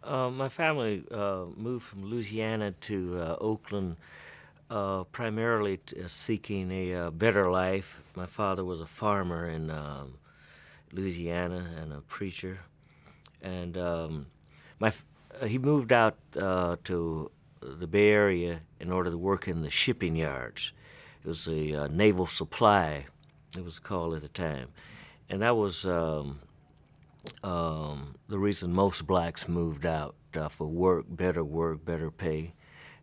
My family moved from Louisiana to Oakland primarily seeking a better life. My father was a farmer in Louisiana and a preacher, and my f- he moved out to the Bay Area in order to work in the shipping yards. It was a naval supply, it was called at the time, and that was the reason most blacks moved out for work, better pay,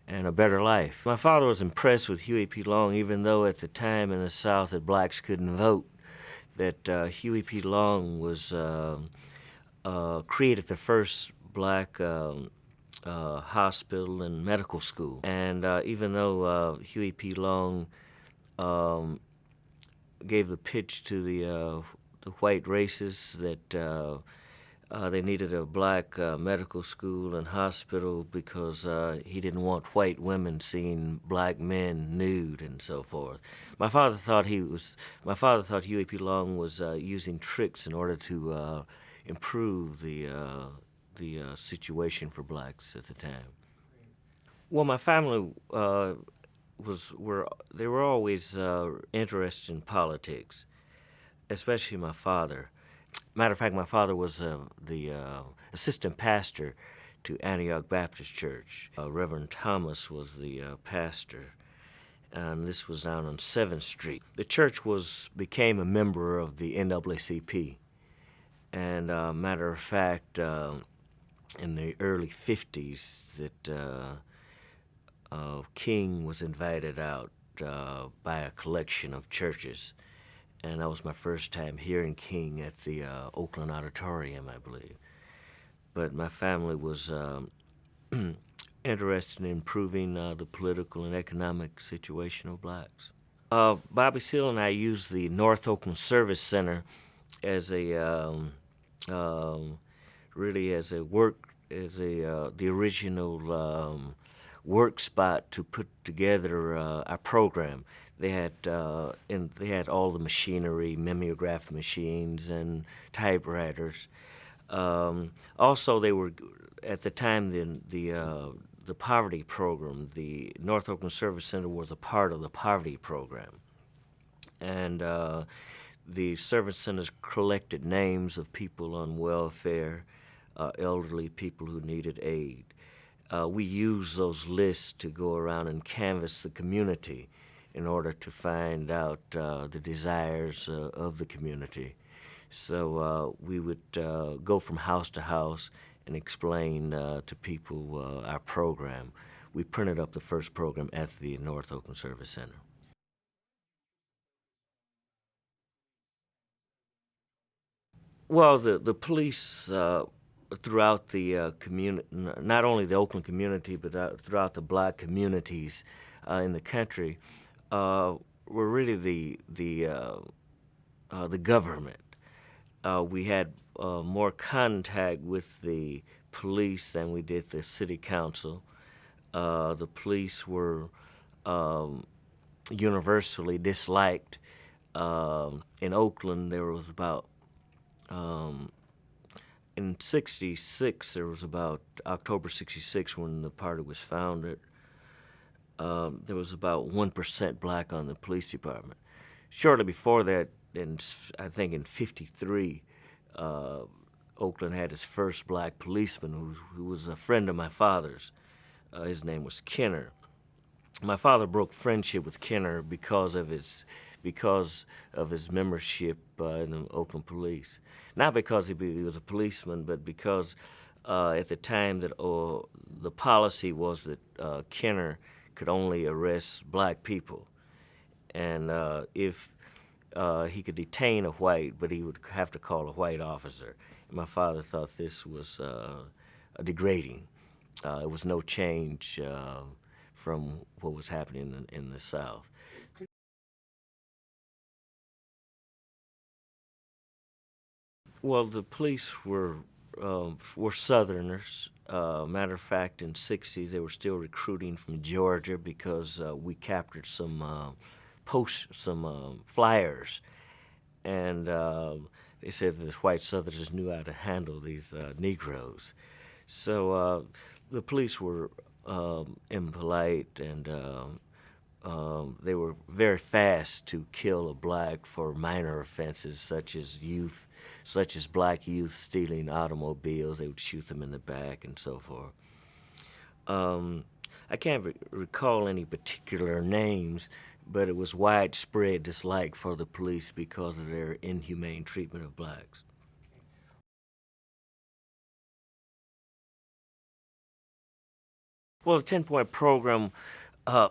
and a better life. My father was impressed with Huey P. Long, even though at the time in the South that blacks couldn't vote. That Huey P. Long was created the first black hospital and medical school. And even though Huey P. Long um, gave the pitch to the white races that they needed a black medical school and hospital because he didn't want white women seeing black men nude and so forth. My father thought Huey P. Long was using tricks in order to improve the situation for blacks at the time. Well, my family they were always interested in politics, especially my father. Matter of fact, my father was the assistant pastor to Antioch Baptist Church. Reverend Thomas was the pastor, and this was down on 7th Street. The church became a member of the NAACP, and matter of fact, in the early 50s, that King was invited out by a collection of churches, and that was my first time hearing King at the Oakland Auditorium, I believe. But my family was interested in improving the political and economic situation of blacks. Bobby Seale and I used the North Oakland Service Center as a um, really as a work as a the original work spot to put together our program. They had all the machinery, mimeograph machines and typewriters. Also, they were at the time the poverty program. The North Oakland Service Center was a part of the poverty program, and the service centers collected names of people on welfare, elderly people who needed aid. We used those lists to go around and canvass the community in order to find out the desires of the community. So we would go from house to house and explain to people our program. We printed up the first program at the North Oakland Service Center. Well, the police throughout the community, not only the Oakland community, but throughout the black communities in the country, were really the government. We had more contact with the police than we did the city council. The police were um, universally disliked. In Oakland, there was about um, in '66. There was about October '66 when the party was founded. There was about 1% black on the police department. Shortly before that, I think in '53, uh, Oakland had its first black policeman who was a friend of my father's. His name was Kenner. My father broke friendship with Kenner because of his membership in the Oakland Police. Not because he was a policeman, but because at the time that the policy was that Kenner could only arrest black people, and if he could detain a white, but he would have to call a white officer. And my father thought this was degrading. It was no change from what was happening in the South. Well, the police were Southerners. Matter of fact, in '60s they were still recruiting from Georgia because we captured some flyers, and they said that the white Southerners knew how to handle these Negroes. So the police were impolite, and they were very fast to kill a black for minor offenses such as black youth stealing automobiles. They would shoot them in the back and so forth. Um, I can't recall any particular names, but it was widespread dislike for the police because of their inhumane treatment of blacks. Well, the 10-point program uh,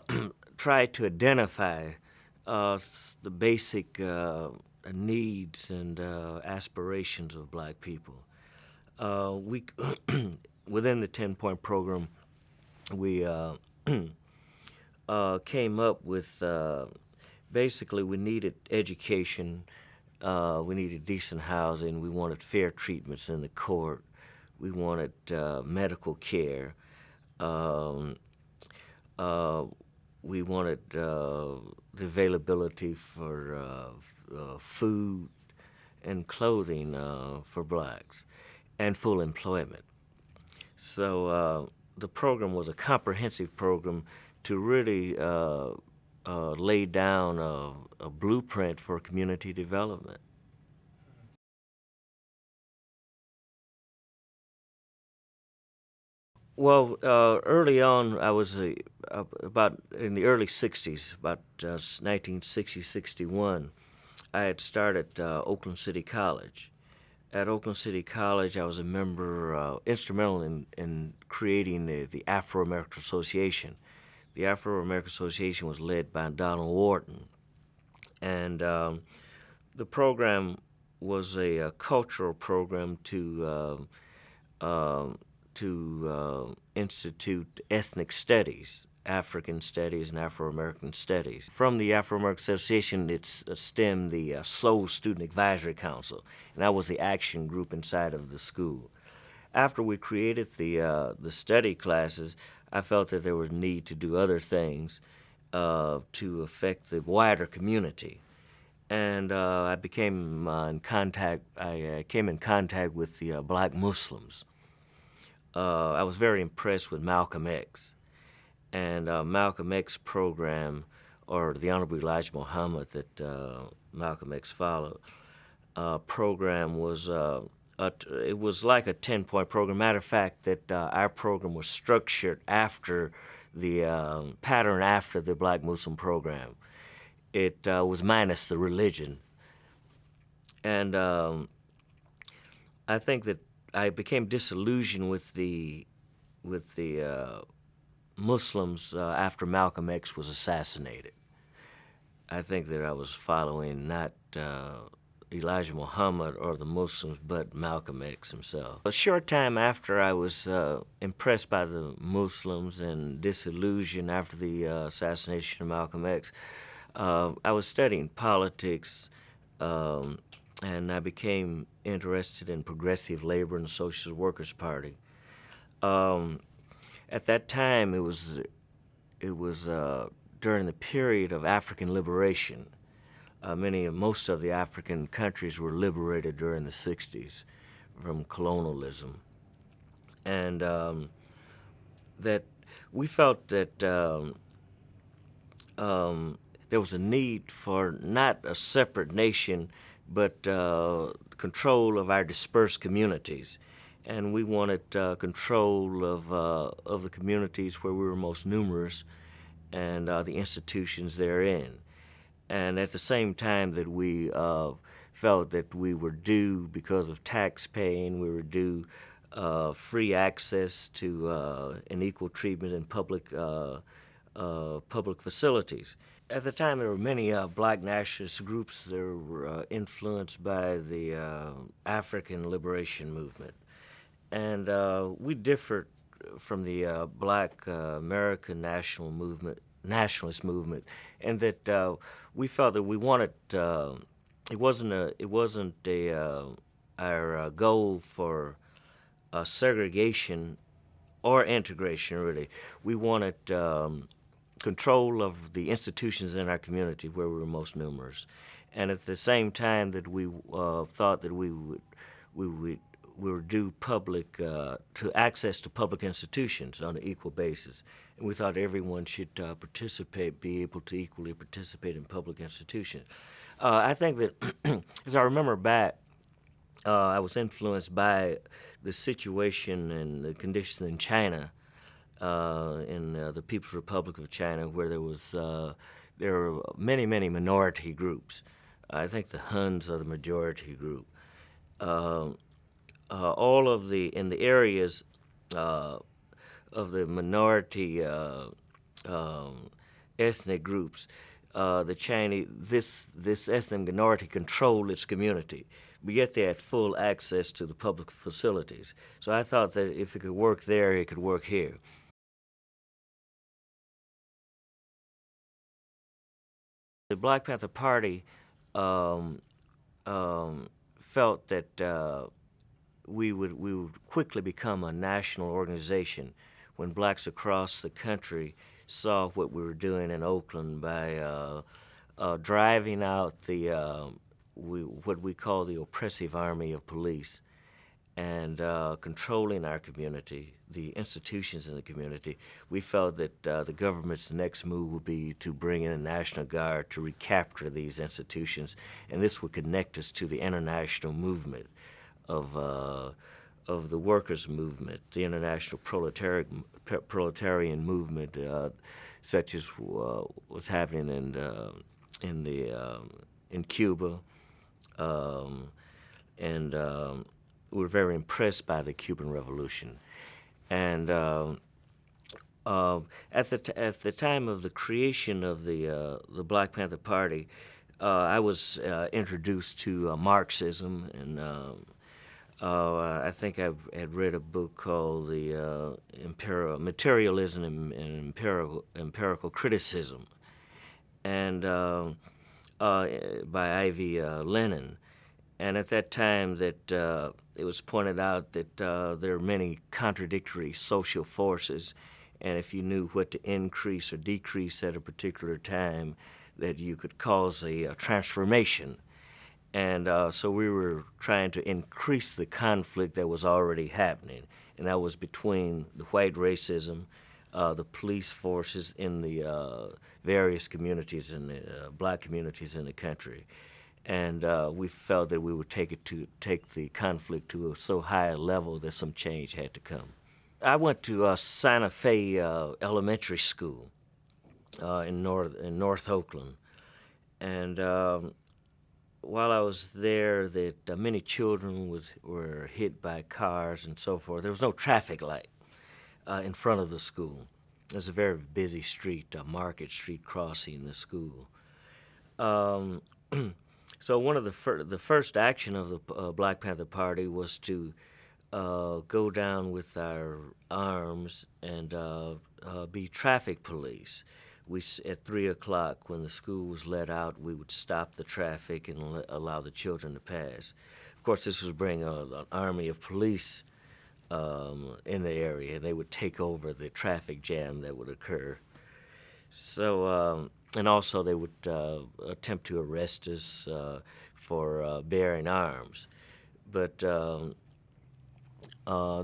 tried to identify the basic needs and aspirations of black people. We within the 10-point program, we came up with basically we needed education, we needed decent housing, we wanted fair treatments in the court, we wanted medical care, um, uh, we wanted the availability for food and clothing for blacks, and full employment. So the program was a comprehensive program to really lay down a blueprint for community development. Well, early on, I was about in the early 60s, about 1960, 61, I had started Oakland City College. At Oakland City College, I was a member, instrumental in creating the Afro American Association. The Afro American Association was led by Donald Wharton, and the program was a cultural program institute ethnic studies, African studies, and Afro American studies. From the Afro American Association, it's stemmed the Soul Student Advisory Council, and that was the action group inside of the school. After we created the study classes, I felt that there was need to do other things to affect the wider community, and I became in contact. I came in contact with the black Muslims. I was very impressed with Malcolm X, and Malcolm X program, or the Honorable Elijah Muhammad that Malcolm X followed, program was it was like a 10-point program. Matter of fact, that our program was structured after the pattern after the Black Muslim program. It was minus the religion, and I think that I became disillusioned with the Muslims after Malcolm X was assassinated. I think that I was following not Elijah Muhammad or the Muslims, but Malcolm X himself. A short time after I was impressed by the Muslims and disillusioned after the assassination of Malcolm X, I was studying politics, and I became interested in progressive labor and the Socialist Workers' Party. Um, at that time, it was during the period of African liberation. Most of the African countries were liberated during the 60s from colonialism. And that we felt that there was a need for not a separate nation, but control of our dispersed communities. And we wanted control of the communities where we were most numerous and the institutions therein. And at the same time that we felt that we were due, because of tax paying, we were due free access to and equal treatment in public facilities. At the time, there were many black nationalist groups that were influenced by the African liberation movement. And we differed from the black American nationalist movement, and that we felt that we wanted it wasn't our goal for segregation or integration. Really, we wanted control of the institutions in our community where we were most numerous, and at the same time that we thought that we we were due public to access to public institutions on an equal basis, and we thought everyone should be able to equally participate in public institutions. I think that, as I remember back, I was influenced by the situation and the conditions in China, in the People's Republic of China, where there were many minority groups. I think the Huns are the majority group. All of in the areas of the minority ethnic groups, the Chinese, this ethnic minority controlled its community, but yet they had full access to the public facilities. So I thought that if it could work there, it could work here. The Black Panther Party um, felt that we would quickly become a national organization when blacks across the country saw what we were doing in Oakland by driving out what we call the oppressive army of police and controlling our community, the institutions in the community. We felt that the government's next move would be to bring in the National Guard to recapture these institutions, and this would connect us to the international movement of the workers' movement, the international proletarian movement, such as what's happening in Cuba, and we were very impressed by the Cuban Revolution. And at the time of the creation of the Black Panther Party, I was introduced to Marxism, and I think I had read a book called the Materialism and Empirical Criticism, and by Ivy Lenin. And at that time, that it was pointed out that there are many contradictory social forces, and if you knew what to increase or decrease at a particular time, that you could cause a transformation. And so we were trying to increase the conflict that was already happening, and that was between the white racism, the police forces in the various communities and black communities in the country. And we felt that we would take the conflict to so high a level that some change had to come. I went to Santa Fe Elementary School in North Oakland, and while I was there, that many children were hit by cars and so forth. There was no traffic light in front of the school. There's a very busy street, Market Street, crossing the school. So one of the first action of the Black Panther Party was to go down with our arms and be traffic police. At 3 o'clock, when the school was let out, we would stop the traffic and allow the children to pass. Of course, this was bringing an army of police in the area, and they would take over the traffic jam that would occur. So, and also they would attempt to arrest us for bearing arms. But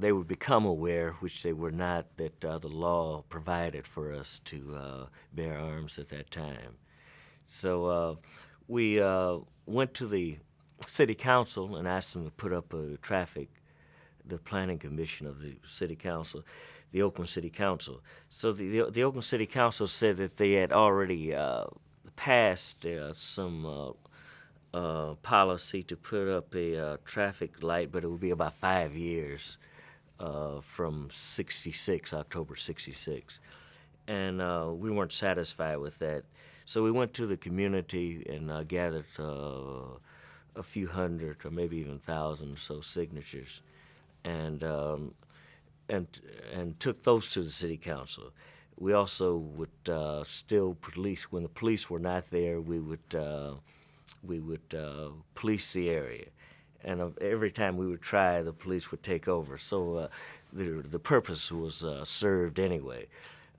they would become aware, which they were not, that the law provided for us to bear arms at that time. So we went to the city council and asked them to put up the planning commission of the city council, the Oakland City Council. So the Oakland City Council said that they had already passed some policy to put up a traffic light, but it would be about 5 years from October 66. And we weren't satisfied with that. So we went to the community and gathered a few hundred or maybe even 1,000 or so signatures, and took those to the city council. We also would still police when the police were not there. We would police the area, and every time we would try, the police would take over. So the purpose was served anyway.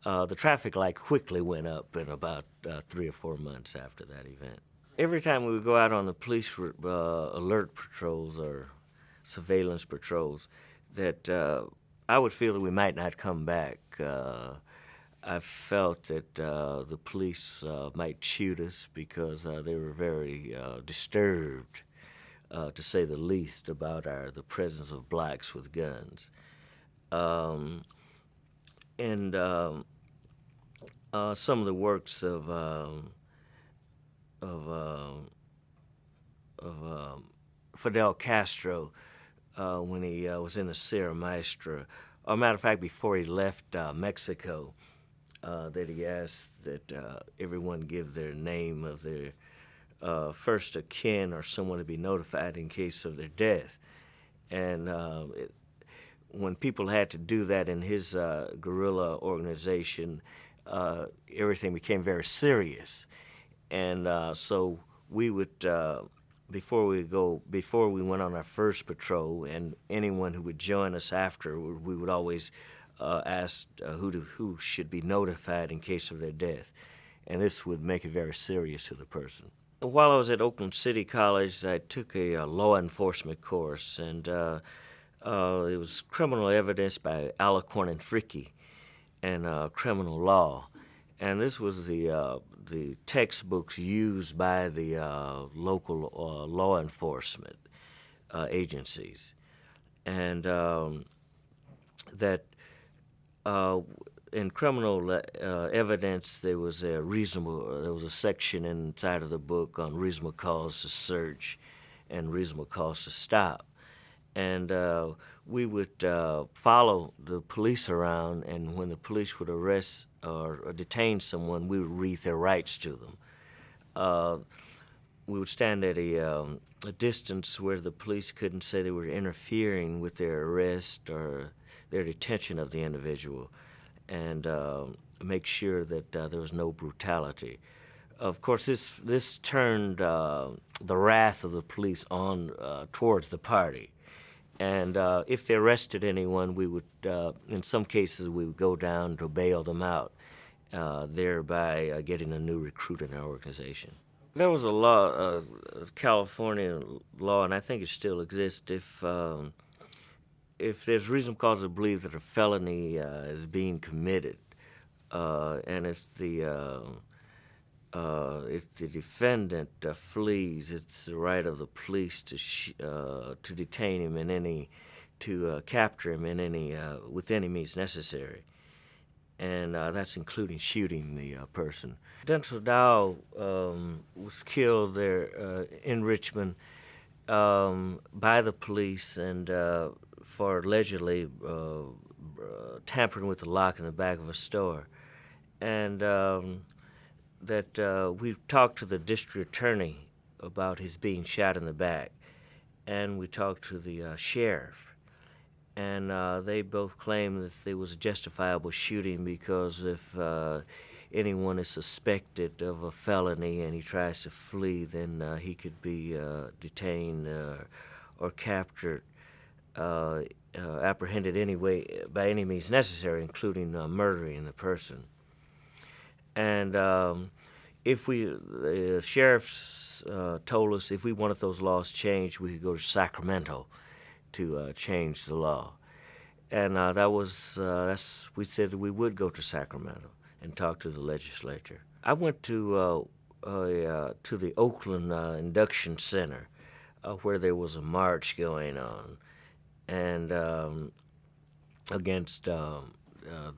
The traffic light quickly went up in about 3 or 4 months after that event. Every time we would go out on the police alert patrols or surveillance patrols, that I would feel that we might not come back. I felt that the police might shoot us because they were very disturbed, to say the least, about the presence of blacks with guns. And some of the works of Fidel Castro when he was in the Sierra Maestra. As a matter of fact, before he left Mexico, that he asked that everyone give their name of their first of kin or someone to be notified in case of their death. And when people had to do that in his guerrilla organization, everything became very serious. And so we would, before we went on our first patrol, and anyone who would join us after, we would always ask who should be notified in case of their death. And this would make it very serious to the person. While I was at Oakland City College, I took a law enforcement course, and it was criminal evidence by Alicorn and Fricke, and criminal law. And this was the textbooks used by the local law enforcement agencies, and that in criminal evidence there was a section inside of the book on reasonable cause to search and reasonable cause to stop. And we would follow the police around, and when the police would arrest or detain someone, we would read their rights to them. We would stand at a distance where the police couldn't say they were interfering with their arrest or their detention of the individual, and make sure that there was no brutality. Of course, this turned the wrath of the police on towards the party. And if they arrested anyone, we would, in some cases, we would go down to bail them out, thereby getting a new recruit in our organization. There was a law, California law, and I think it still exists. If there's reasonable cause to believe that a felony is being committed, and if the defendant flees, it's the right of the police to detain him to capture him with any means necessary, and that's including shooting the person. Denzel Dow was killed there in Richmond by the police, and for allegedly tampering with the lock in the back of a store, and that we talked to the district attorney about his being shot in the back, and we talked to the sheriff, and they both claimed that there was a justifiable shooting because if anyone is suspected of a felony and he tries to flee, then he could be detained or captured, apprehended anyway by any means necessary, including murdering the person. And the sheriffs told us if we wanted those laws changed, we could go to Sacramento to change the law. And we said that we would go to Sacramento and talk to the legislature. I went to the Oakland Induction Center, where there was a march going on, and against the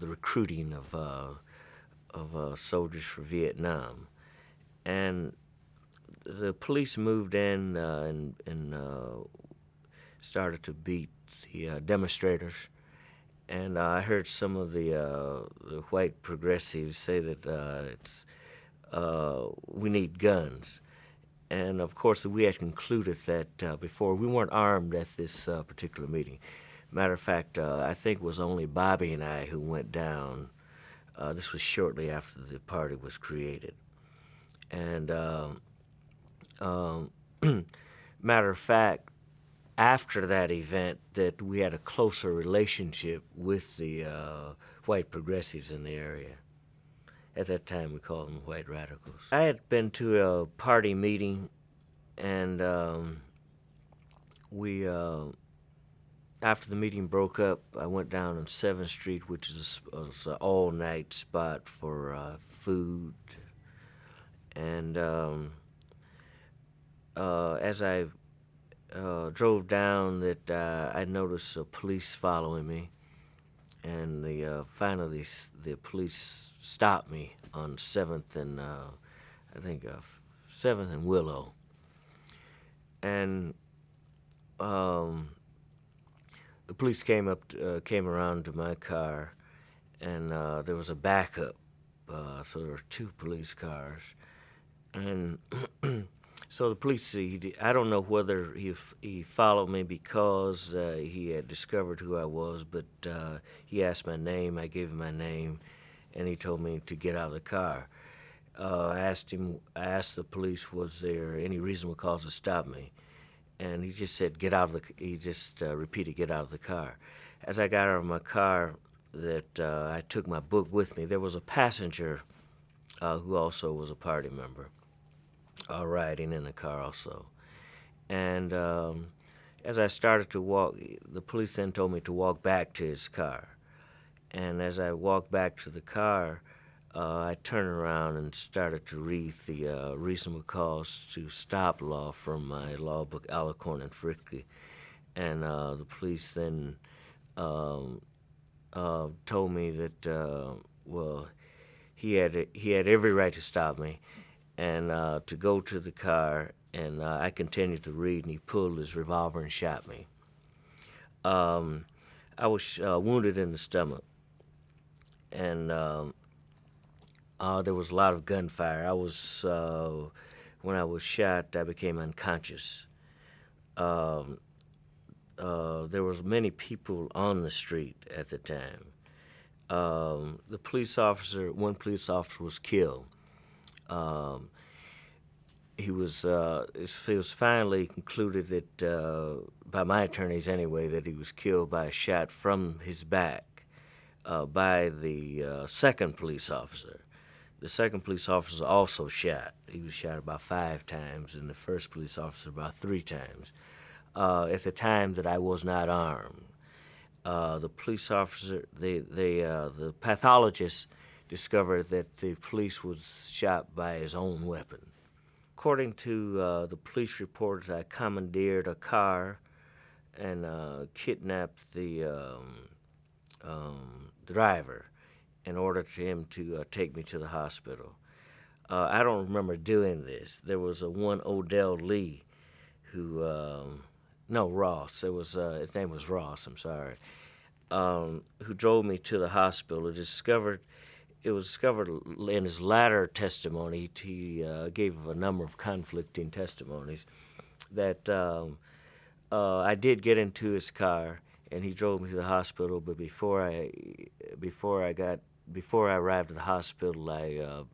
recruiting of soldiers for Vietnam. And the police moved in and started to beat the demonstrators. And I heard some of the white progressives say that we need guns. And of course, we had concluded that before. We weren't armed at this particular meeting. Matter of fact, I think it was only Bobby and I who went down. This was shortly after the party was created. And matter of fact, after that event, that we had a closer relationship with the white progressives in the area. At that time, we called them white radicals. I had been to a party meeting, and we after the meeting broke up, I went down on 7th Street, which was an all-night spot for food. And as I drove down, that I noticed police following me, and finally the police stopped me on 7th and I think 7th and Willow, and the police came around to my car, and there was a backup, so there were two police cars, and so the police, I don't know whether he followed me because he had discovered who I was, but he asked my name. I gave him my name, and he told me to get out of the car. I asked the police, was there any reasonable cause to stop me? And he just said, he just repeated, get out of the car. As I got out of my car, I took my book with me. There was a passenger who also was a party member riding in the car also. And as I started to walk, the police then told me to walk back to his car. And as I walked back to the car, I turned around and started to read the reasonable cause to stop law from my law book, Alicorn and Fricke. And the police then told me that, well, he had every right to stop me and to go to the car. And I continued to read, and he pulled his revolver and shot me. I was wounded in the stomach, and there was a lot of gunfire. When I was shot, I became unconscious. There was many people on the street at the time. One police officer was killed. It was finally concluded that, by my attorneys anyway, that he was killed by a shot from his back by the second police officer. The second police officer also shot. He was shot about 5 times, and the first police officer about 3 times. At the time that I was not armed, the police officer, the pathologist discovered that the police was shot by his own weapon. According to the police reports, I commandeered a car and kidnapped the driver in order for him to take me to the hospital. I don't remember doing this. There was one Odell Lee Ross. His name was Ross, I'm sorry, who drove me to the hospital. It was discovered in his latter testimony. He gave a number of conflicting testimonies that I did get into his car and he drove me to the hospital. But before I arrived at the hospital, I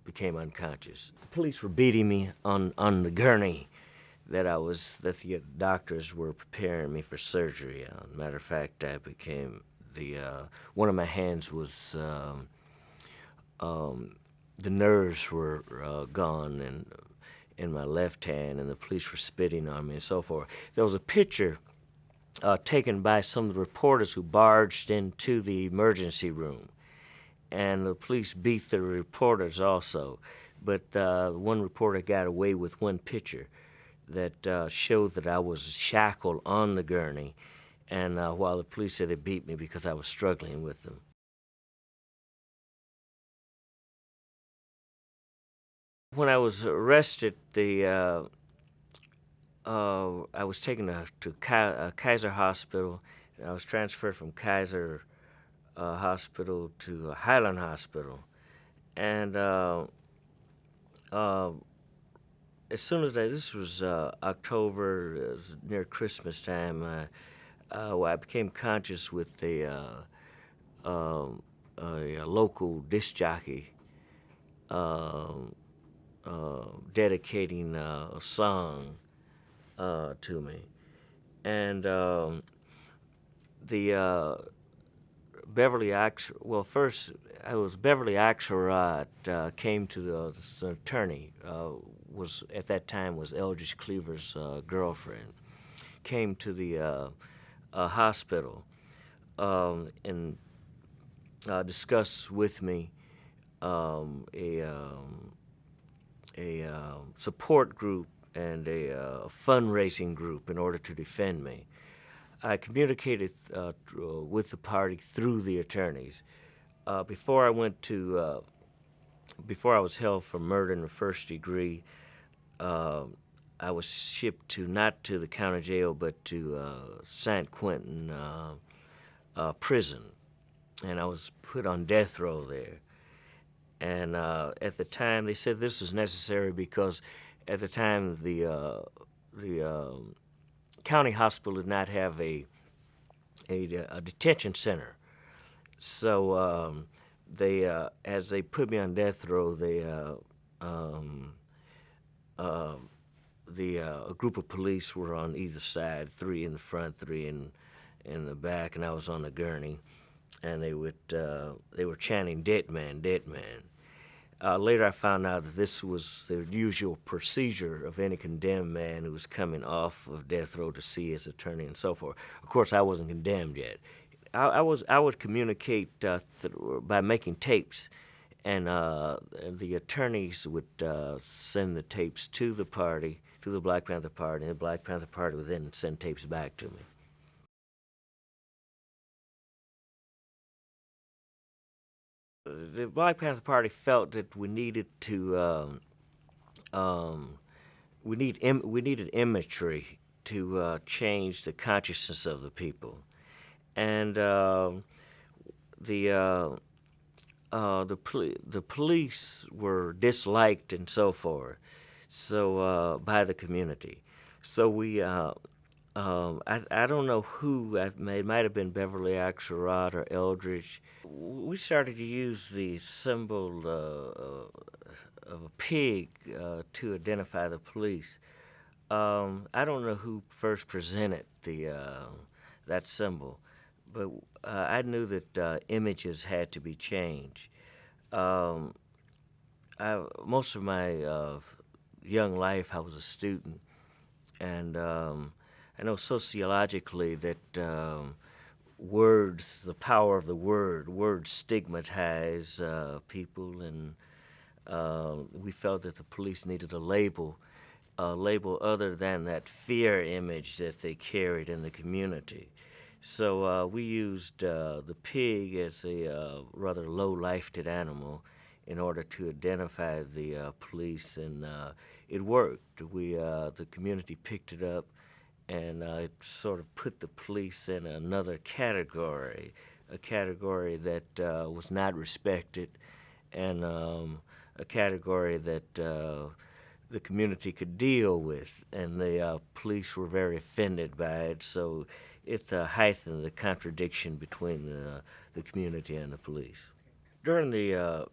became unconscious. The police were beating me on the gurney that the doctors were preparing me for surgery on. Matter of fact, I became one of my hands was. The nerves were gone and in my left hand, and the police were spitting on me and so forth. There was a picture taken by some of the reporters who barged into the emergency room, and the police beat the reporters also. But one reporter got away with one picture that showed that I was shackled on the gurney, and while the police said they beat me because I was struggling with them. When I was arrested, I was taken to Kaiser Hospital. And I was transferred from Kaiser Hospital to Highland Hospital. And as soon as this was October, it was near Christmas time, I became conscious with a local disc jockey dedicating a song to me. And Beverly first I was Beverly Axelrod came to the attorney, was at that time was Eldridge Cleaver's girlfriend, came to the hospital and discussed with me um, a, um, a support group and a fundraising group in order to defend me. I communicated with the party through the attorneys. Before I went to, before I was held for murder in the first degree, uh, I was shipped to not to the county jail but to San Quentin prison, and I was put on death row there. And at the time, they said this was necessary because at the time the county hospital did not have a detention center. So they, as they put me on death row, they um, uh, a group of police were on either side, three in the front, three in the back, and I was on the gurney, and they were chanting "Dead man, dead man." Later, I found out that this was the usual procedure of any condemned man who was coming off of death row to see his attorney and so forth. Of course, I wasn't condemned yet. I would communicate by making tapes, and the attorneys would send the tapes to the party, to the Black Panther Party, and the Black Panther Party would then send tapes back to me. The Black Panther Party felt that we needed to we needed imagery to change the consciousness of the people, and the the police were disliked and so forth, so by the community. So we I don't know who, it might have been Beverly Axelrod or Eldridge. We started to use the symbol of a pig to identify the police. I don't know who first presented that symbol, but I knew that images had to be changed. Um, Most of my young life, I was a student, and I know sociologically that words, the power of the words stigmatize people, and we felt that the police needed a label other than that fear image that they carried in the community. So we used the pig as a rather low-lifted animal in order to identify the police, and it worked. The community picked it up, and it sort of put the police in another category, a category that was not respected, and a category that the community could deal with, and the police were very offended by it. So it heightened the contradiction between the community and the police. During the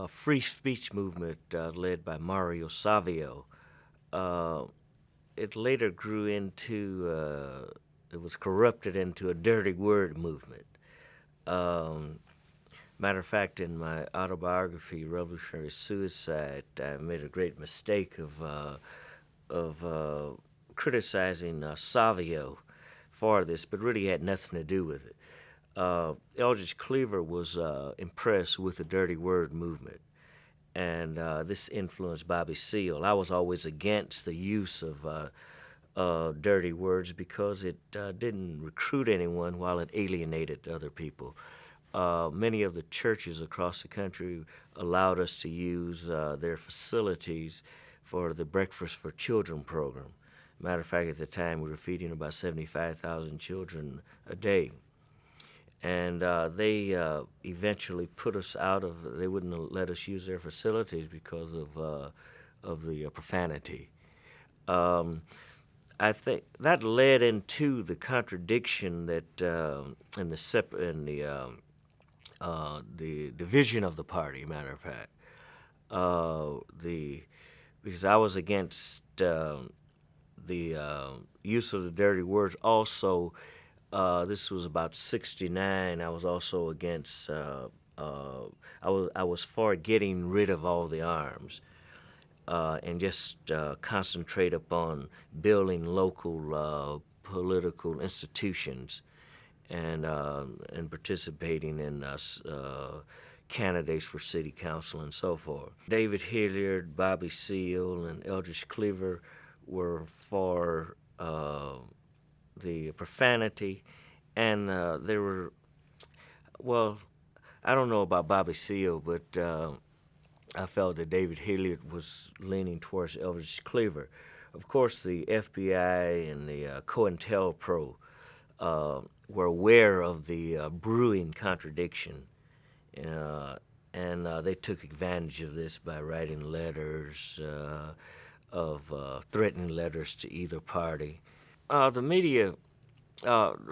free speech movement led by Mario Savio, uh, it later grew into, it was corrupted into a dirty word movement. Um, Matter of fact, in my autobiography, Revolutionary Suicide, I made a great mistake of criticizing Savio for this, but really had nothing to do with it. Eldridge Cleaver was impressed with the dirty word movement, and this influenced Bobby Seale. I was always against the use of dirty words because it didn't recruit anyone while it alienated other people. Many of the churches across the country allowed us to use their facilities for the Breakfast for Children program. Matter of fact, at the time, we were feeding about 75,000 children a day. And they eventually put us out of, they wouldn't let us use their facilities because of the profanity. Um, I think that led into the contradiction that in the division of the party. Matter of fact, the because I was against the use of the dirty words. Also, this was about '69. I was also against. I was for getting rid of all the arms. and just concentrate upon building local political institutions and participating in candidates for city council and so forth. David Hilliard, Bobby Seale, and Eldridge Cleaver were for the profanity, and they were, well, I don't know about Bobby Seale, but I felt that David Hilliard was leaning towards Eldridge Cleaver. Of course, the FBI and the COINTELPRO were aware of the brewing contradiction, and they took advantage of this by writing letters, threatening letters to either party. The media,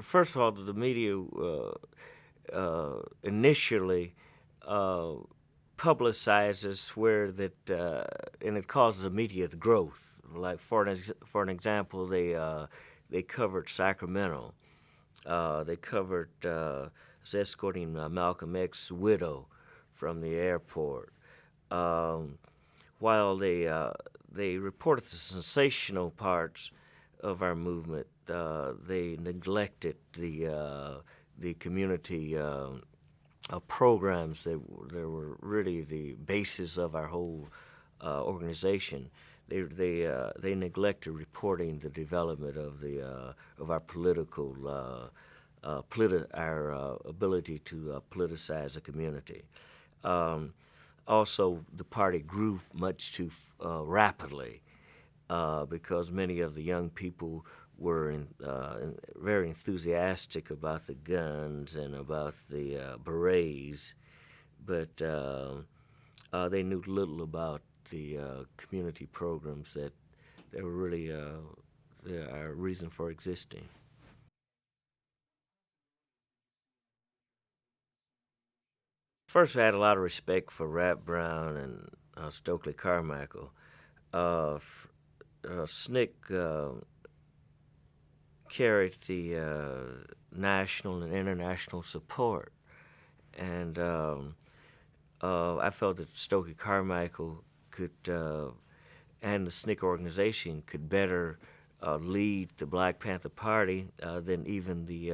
first of all, the media initially publicizes where that, and it causes immediate growth. Like for an example, they covered Sacramento. They covered escorting Malcolm X's widow from the airport. While they reported the sensational parts of our movement, they neglected the community programs that were really the basis of our whole organization. They neglected reporting the development of our political our ability to politicize the community. Also, the party grew much too rapidly because many of the young people were very enthusiastic about the guns and about the berets, but they knew little about the community programs that were really our reason for existing. First, I had a lot of respect for Rap Brown and Stokely Carmichael. SNCC carried the national and international support, and I felt that Stokely Carmichael could, and the SNCC organization could better lead the Black Panther Party than even the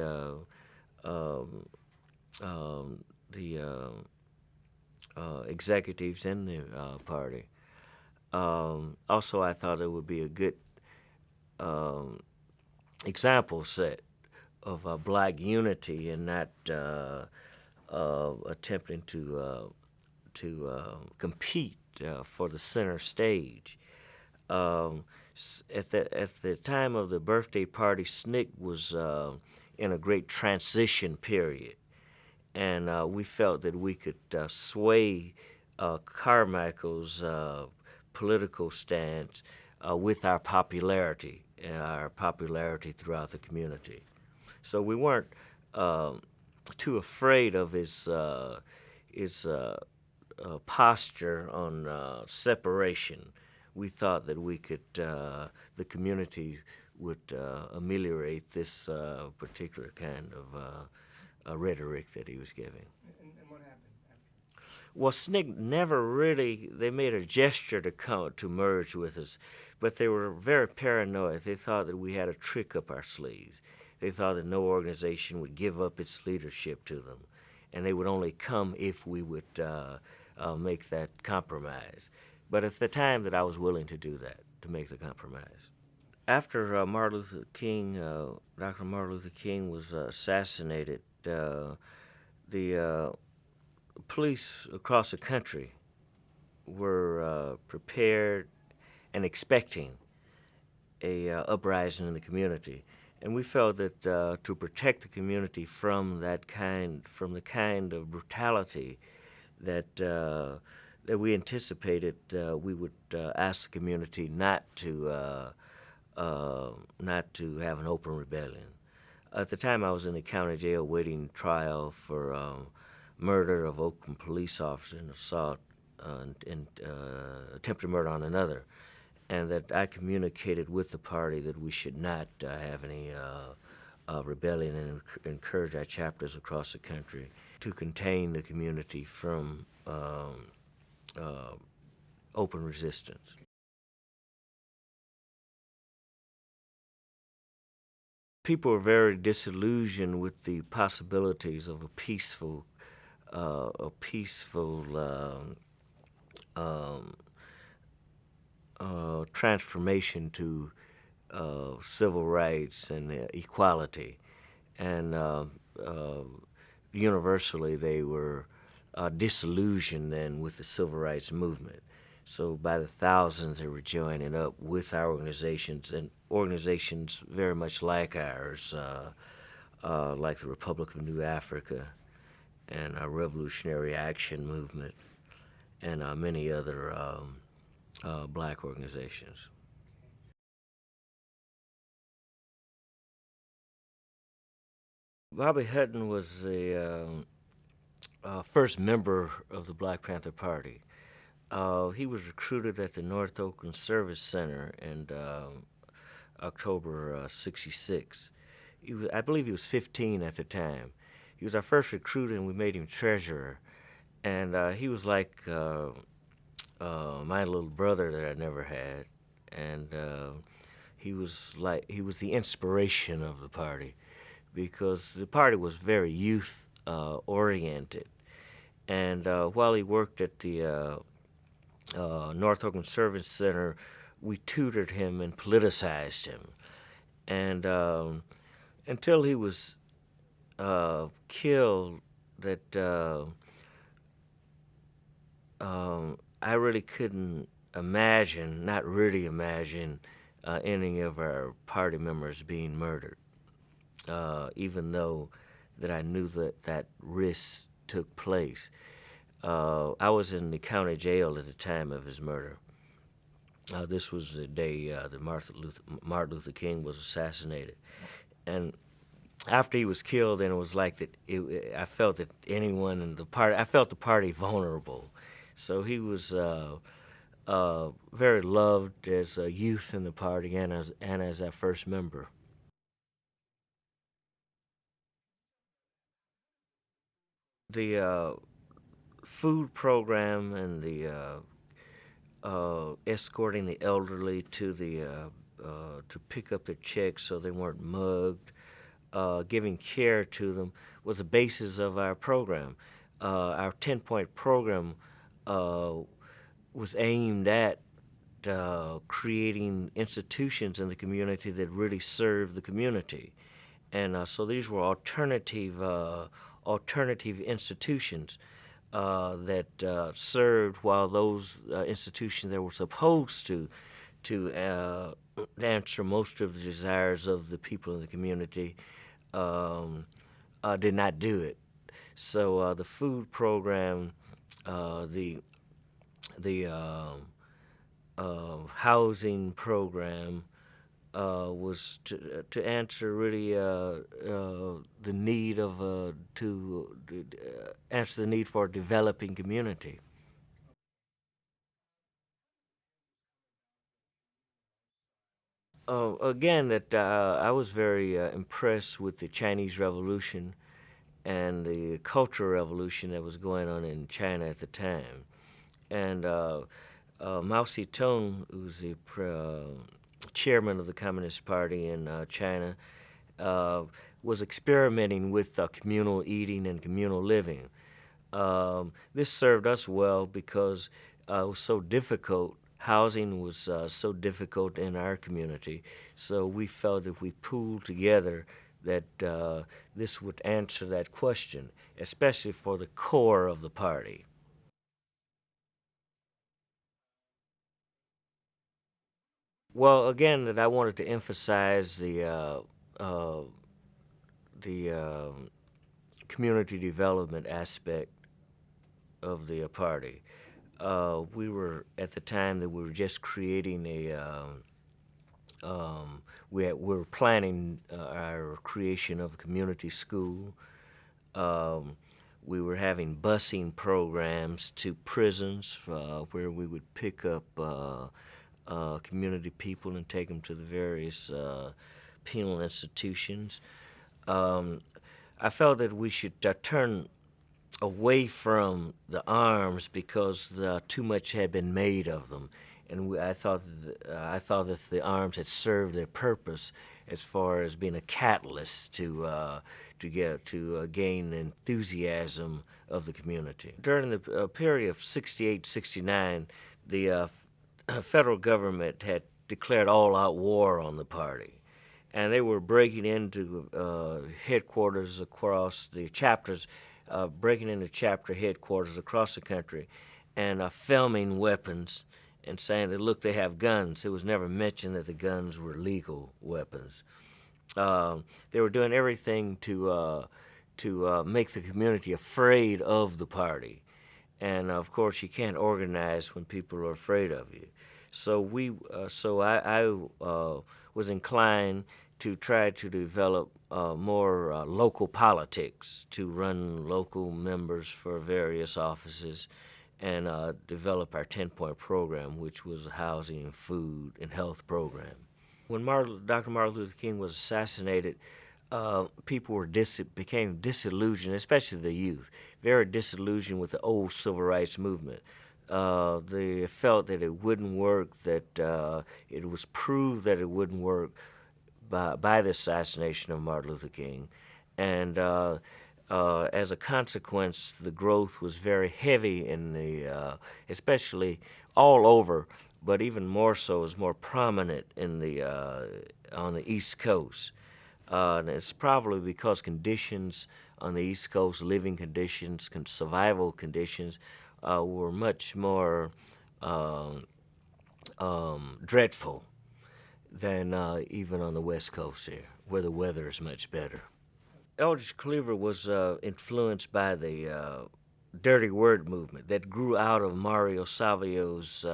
executives in the party. Also, I thought it would be a good example set of black unity and not attempting to compete for the center stage. At the time of the birthday party, SNCC was in a great transition period, and we felt that we could sway Carmichael's political stance with our popularity throughout the community. So we weren't too afraid of his posture on separation. We thought that we could, the community would ameliorate this particular kind of rhetoric that he was giving. And what happened after? Well, SNCC never really, they made a gesture to merge with us, but they were very paranoid. They thought that we had a trick up our sleeves. They thought that no organization would give up its leadership to them, and they would only come if we would make that compromise. But at the time that I was willing to do that, to make the compromise. After Dr. Martin Luther King was assassinated, the police across the country were prepared and expecting a uprising in the community, and we felt that to protect the community from the kind of brutality that we anticipated, we would ask the community not to have an open rebellion. At the time, I was in the county jail waiting trial for murder of Oakland police officer and assault and attempted murder on another, and that I communicated with the party that we should not have any rebellion and encourage our chapters across the country to contain the community from open resistance. people were very disillusioned with the possibilities of a peaceful um, transformation to civil rights and equality, and universally they were disillusioned then with the civil rights movement. So by the thousands, they were joining up with our organizations, and organizations very much like ours, like the Republic of New Africa and our Revolutionary Action Movement, and many other black organizations. Bobby Hutton was the first member of the Black Panther Party. He was recruited at the North Oakland Service Center in October '66. I believe he was 15 at the time. He was our first recruit, and we made him treasurer. And he was like my little brother that I never had, and he was the inspiration of the party, because the party was very youth oriented. And while he worked at the North Oakland Service Center, we tutored him and politicized him. And until he was killed, that I really couldn't imagine, not really imagine, any of our party members being murdered, even though that I knew that risk took place. I was in the county jail at the time of his murder. This was the day that Martin Luther King was assassinated. And after he was killed, then it was like that. I felt that anyone in the party, I felt the party vulnerable. So he was very loved as a youth in the party, and as our first member. The food program and the escorting the elderly to the to pick up their checks so they weren't mugged, giving care to them, was the basis of our program. Our 10-point program was aimed at creating institutions in the community that really served the community. And so these were alternative institutions that served, while those institutions that were supposed to answer most of the desires of the people in the community did not do it. So the food program, the housing program was to answer really the need of to answer the need for a developing community. Again, that I was very impressed with the Chinese Revolution and the Cultural Revolution that was going on in China at the time. And Mao Zedong, who was the chairman of the Communist Party in China, was experimenting with communal eating and communal living. This served us well because it was so difficult. Housing was so difficult in our community, so we felt if we pooled together that this would answer that question, especially for the core of the party. Well, again, that I wanted to emphasize the community development aspect of the party. We were at the time that we were just creating we were planning our creation of a community school. Um, we were having busing programs to prisons where we would pick up community people and take them to the various penal institutions. Um, I felt that we should turn away from the arms because too much had been made of them, and I thought that the arms had served their purpose as far as being a catalyst to gain enthusiasm of the community. During the period of '68, '69, the federal government had declared all-out war on the party, and they were breaking into headquarters across the chapters, breaking into chapter headquarters across the country, and filming weapons and saying that, look, they have guns. It was never mentioned that the guns were legal weapons. They were doing everything to make the community afraid of the party, and of course, you can't organize when people are afraid of you. So I was inclined to try to develop more local politics, to run local members for various offices, and develop our 10-point program, which was a housing, food, and health program. When Dr. Martin Luther King was assassinated, people became disillusioned, especially the youth, very disillusioned with the old civil rights movement. They felt that it wouldn't work, that it was proved that it wouldn't work by the assassination of Martin Luther King. And as a consequence, the growth was very heavy in especially all over, but even more so, is more prominent on the East Coast. And it's probably because conditions on the East Coast, living conditions, survival conditions, were much more dreadful than even on the West Coast here, where the weather is much better. Eldridge Cleaver was influenced by the dirty word movement that grew out of Mario Savio's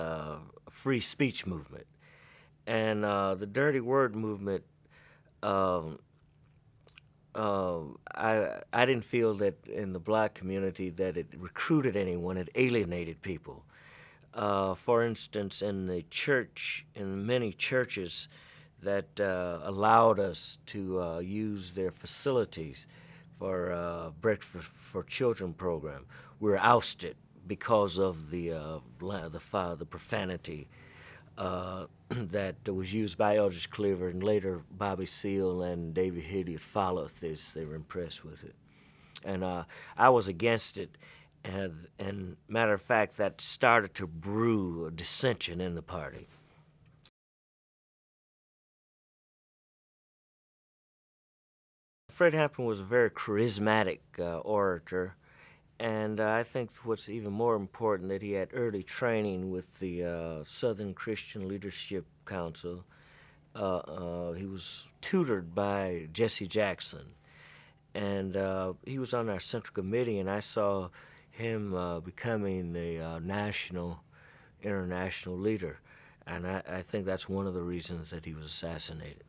free speech movement. And the dirty word movement, I didn't feel that in the black community that it recruited anyone, it alienated people. For instance, in many churches that allowed us to use their facilities for breakfast for children program, we were ousted because of the profanity that was used by Eldridge Cleaver, and later Bobby Seale and David Hilliard followed this. They were impressed with it. And I was against it. And matter of fact, that started to brew a dissension in the party. Fred Hampton was a very charismatic orator, and I think what's even more important that he had early training with the Southern Christian Leadership Council. He was tutored by Jesse Jackson, and he was on our central committee, and I saw him becoming a international leader, and I think that's one of the reasons that he was assassinated.